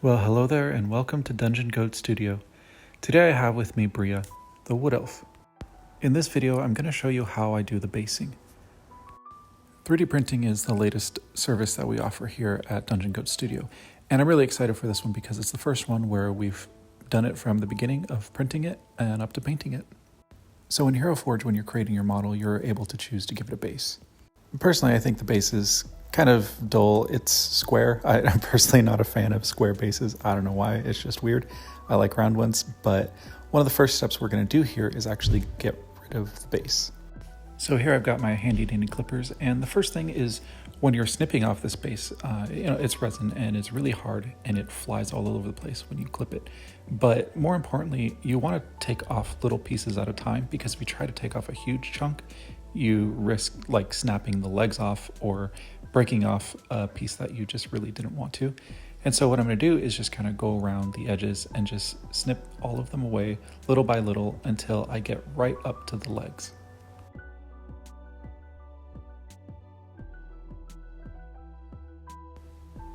Well, hello there and welcome to Dungeon Goat Studio. Today I have with me Bria, the Wood Elf. In this video, I'm going to show you how I do the basing. 3D printing is the latest service that we offer here at Dungeon Goat Studio, and I'm really excited for this one because it's the first one where we've done it from the beginning of printing it and up to painting it. So in Hero Forge, when you're creating your model, you're able to choose to give it a base. Personally, I think the base is kind of dull. It's square. I'm personally not a fan of square bases. I don't know why. It's just weird. I like round ones, but one of the first steps we're going to do here is actually get rid of the base. So here I've got my handy dandy clippers, and the first thing is when you're snipping off this base, it's resin and it's really hard and it flies all over the place when you clip it. But more importantly, you want to take off little pieces at a time, because if you try to take off a huge chunk, you risk like snapping the legs off or breaking off a piece that you just really didn't want to. And so what I'm going to do is just kind of go around the edges and just snip all of them away little by little until I get right up to the legs.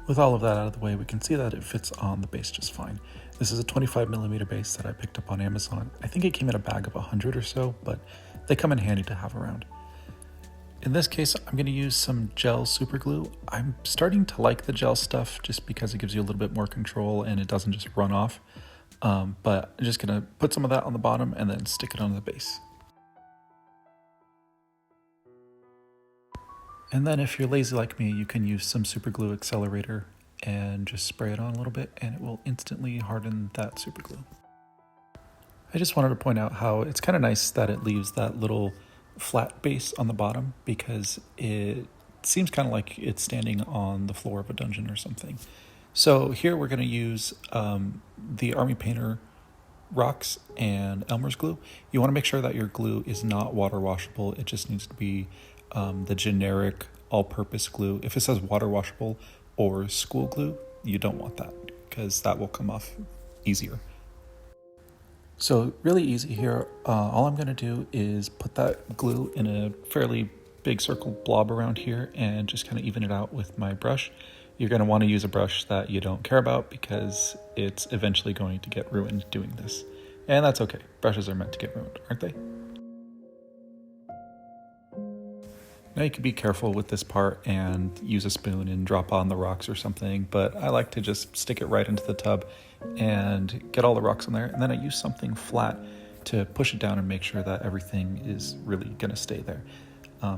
With all of that out of the way, we can see that it fits on the base just fine. This is a 25mm base that I picked up on Amazon. I think it came in a bag of 100 or so, but they come in handy to have around. In this case, I'm going to use some gel super glue. I'm starting to like the gel stuff just because it gives you a little bit more control and it doesn't just run off. But I'm just going to put some of that on the bottom and then stick it on the base. And then if you're lazy like me, you can use some super glue accelerator and just spray it on a little bit and it will instantly harden that super glue. I just wanted to point out how it's kind of nice that it leaves that little flat base on the bottom, because it seems kind of like it's standing on the floor of a dungeon or something. So here we're going to use the Army Painter rocks and Elmer's glue. You want to make sure that your glue is not water washable. It just needs to be the generic all-purpose glue. If it says water washable or school glue, you don't want that because that will come off easier. So really easy here. All I'm going to do is put that glue in a fairly big circle blob around here and just kind of even it out with my brush. You're going to want to use a brush that you don't care about because it's eventually going to get ruined doing this. And that's okay. Brushes are meant to get ruined, aren't they? Now you can be careful with this part and use a spoon and drop on the rocks or something, but I like to just stick it right into the tub and get all the rocks in there, and then I use something flat to push it down and make sure that everything is really going to stay there.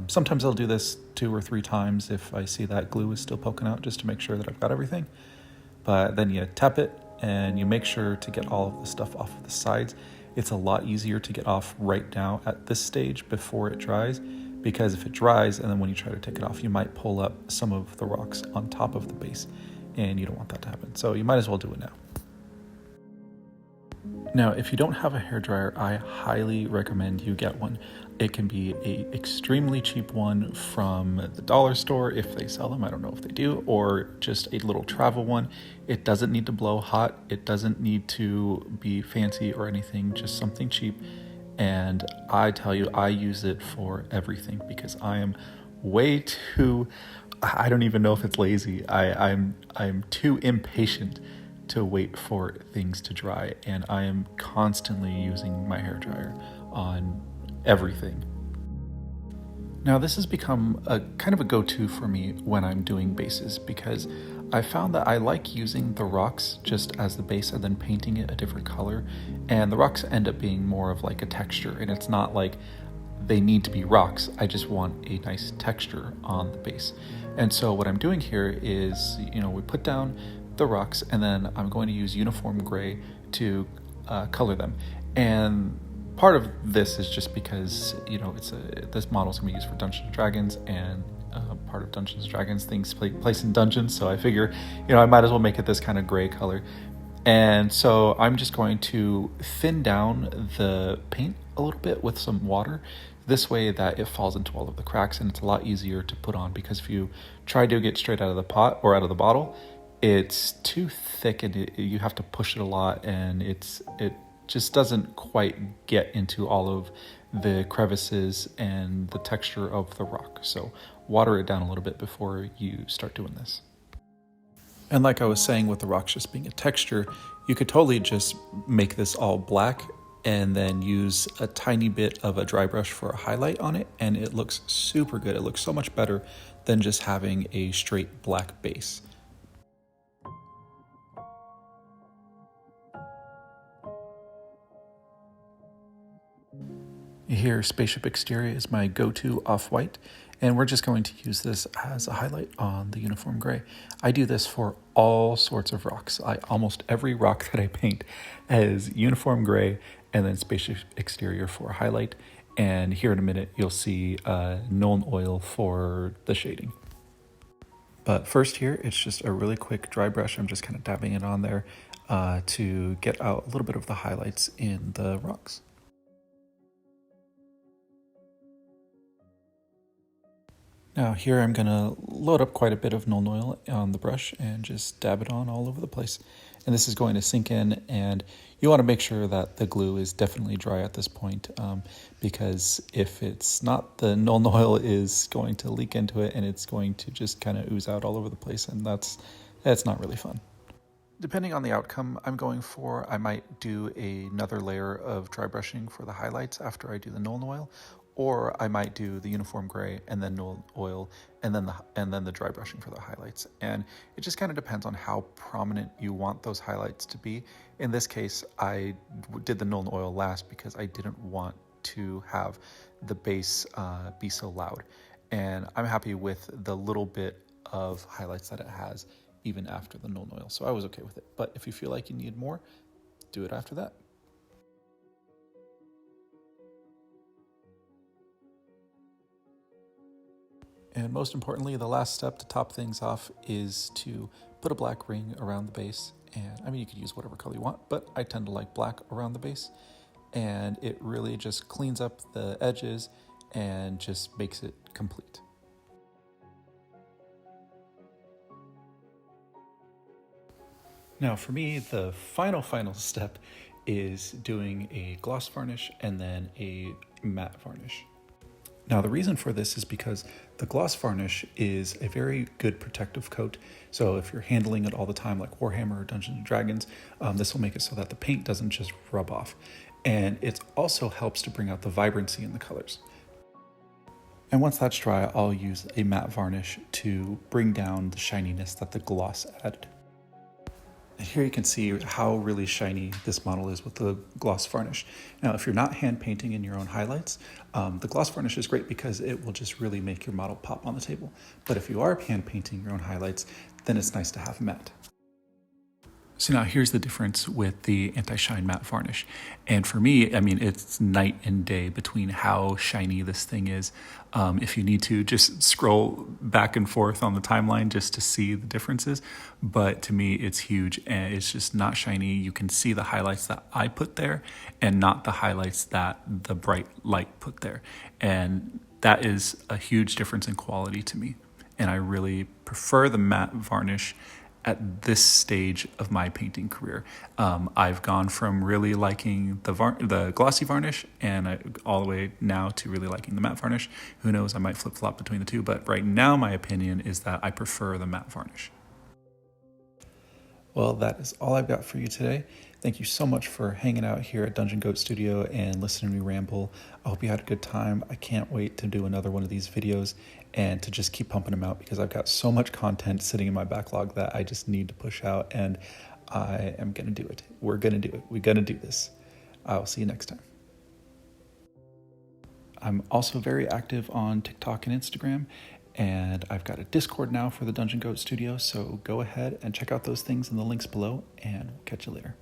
Sometimes I'll do this 2 or 3 times if I see that glue is still poking out, just to make sure that I've got everything. But then you tap it and you make sure to get all of the stuff off of the sides. It's a lot easier to get off right now at this stage before it dries, because if it dries and then when you try to take it off, you might pull up some of the rocks on top of the base, and you don't want that to happen. So you might as well do it now. Now, if you don't have a hairdryer, I highly recommend you get one. It can be an extremely cheap one from the dollar store if they sell them. I don't know if they do, or just a little travel one. It doesn't need to blow hot. It doesn't need to be fancy or anything, just something cheap. And I tell you, I use it for everything because I am way too, I don't even know if it's lazy. I'm too impatient to wait for things to dry, and I am constantly using my hairdryer on everything. Now this has become a kind of a go-to for me when I'm doing bases, because I found that I like using the rocks just as the base and then painting it a different color, and the rocks end up being more of like a texture, and it's not like they need to be rocks. I just want a nice texture on the base. And so what I'm doing here is, we put down the rocks and then I'm going to use uniform gray to color them. And part of this is just because, this model is going to be used for Dungeons and Dragons, and part of Dungeons and Dragons things place in dungeons. So I figure, I might as well make it this kind of gray color. And so I'm just going to thin down the paint a little bit with some water, this way that it falls into all of the cracks, and it's a lot easier to put on, because if you try to get straight out of the pot or out of the bottle, it's too thick and you have to push it a lot, and it just doesn't quite get into all of the crevices and the texture of the rock. So water it down a little bit before you start doing this. And like I was saying with the rocks just being a texture, you could totally just make this all black and then use a tiny bit of a dry brush for a highlight on it, and it looks super good. It looks so much better than just having a straight black base. Here, Spaceship Exterior is my go-to off-white, and we're just going to use this as a highlight on the uniform gray. I do this for all sorts of rocks. Almost every rock that I paint has uniform gray and then Spaceship Exterior for a highlight. And here in a minute, you'll see Nuln Oil for the shading. But first here, it's just a really quick dry brush. I'm just kind of dabbing it on there to get out a little bit of the highlights in the rocks. Now here I'm going to load up quite a bit of Nuln Oil on the brush and just dab it on all over the place. And this is going to sink in, and you want to make sure that the glue is definitely dry at this point because if it's not, the Nuln Oil is going to leak into it and it's going to just kind of ooze out all over the place, and that's not really fun. Depending on the outcome I'm going for, I might do another layer of dry brushing for the highlights after I do the Nuln Oil, or I might do the uniform gray and then Nuln Oil and then the dry brushing for the highlights. And it just kind of depends on how prominent you want those highlights to be. In this case, I did the Nuln Oil last because I didn't want to have the base be so loud. And I'm happy with the little bit of highlights that it has even after the Nuln Oil, so I was okay with it. But if you feel like you need more, do it after that. And most importantly, the last step to top things off is to put a black ring around the base. And I mean, you could use whatever color you want, but I tend to like black around the base. And it really just cleans up the edges and just makes it complete. Now for me, the final step is doing a gloss varnish and then a matte varnish. Now the reason for this is because the gloss varnish is a very good protective coat. So if you're handling it all the time like Warhammer or Dungeons & Dragons, this will make it so that the paint doesn't just rub off. And it also helps to bring out the vibrancy in the colors. And once that's dry, I'll use a matte varnish to bring down the shininess that the gloss added. And here you can see how really shiny this model is with the gloss varnish. Now, if you're not hand painting in your own highlights, the gloss varnish is great because it will just really make your model pop on the table. But if you are hand painting your own highlights, then it's nice to have matte. So now here's the difference with the anti-shine matte varnish. And for me, I mean, it's night and day between how shiny this thing is. If you need to, just scroll back and forth on the timeline just to see the differences. But to me, it's huge and it's just not shiny. You can see the highlights that I put there and not the highlights that the bright light put there. And that is a huge difference in quality to me. And I really prefer the matte varnish at this stage of my painting career. I've gone from really liking the glossy varnish and all the way now to really liking the matte varnish. Who knows, I might flip-flop between the two, but right now my opinion is that I prefer the matte varnish. Well, that is all I've got for you today. Thank you so much for hanging out here at Dungeon Goat Studio and listening to me ramble. I hope you had a good time. I can't wait to do another one of these videos and to just keep pumping them out because I've got so much content sitting in my backlog that I just need to push out, and I am going to do it. We're going to do it. We're going to do this. I'll see you next time. I'm also very active on TikTok and Instagram, and I've got a Discord now for the Dungeon Goat Studio, so go ahead and check out those things in the links below, and we'll catch you later.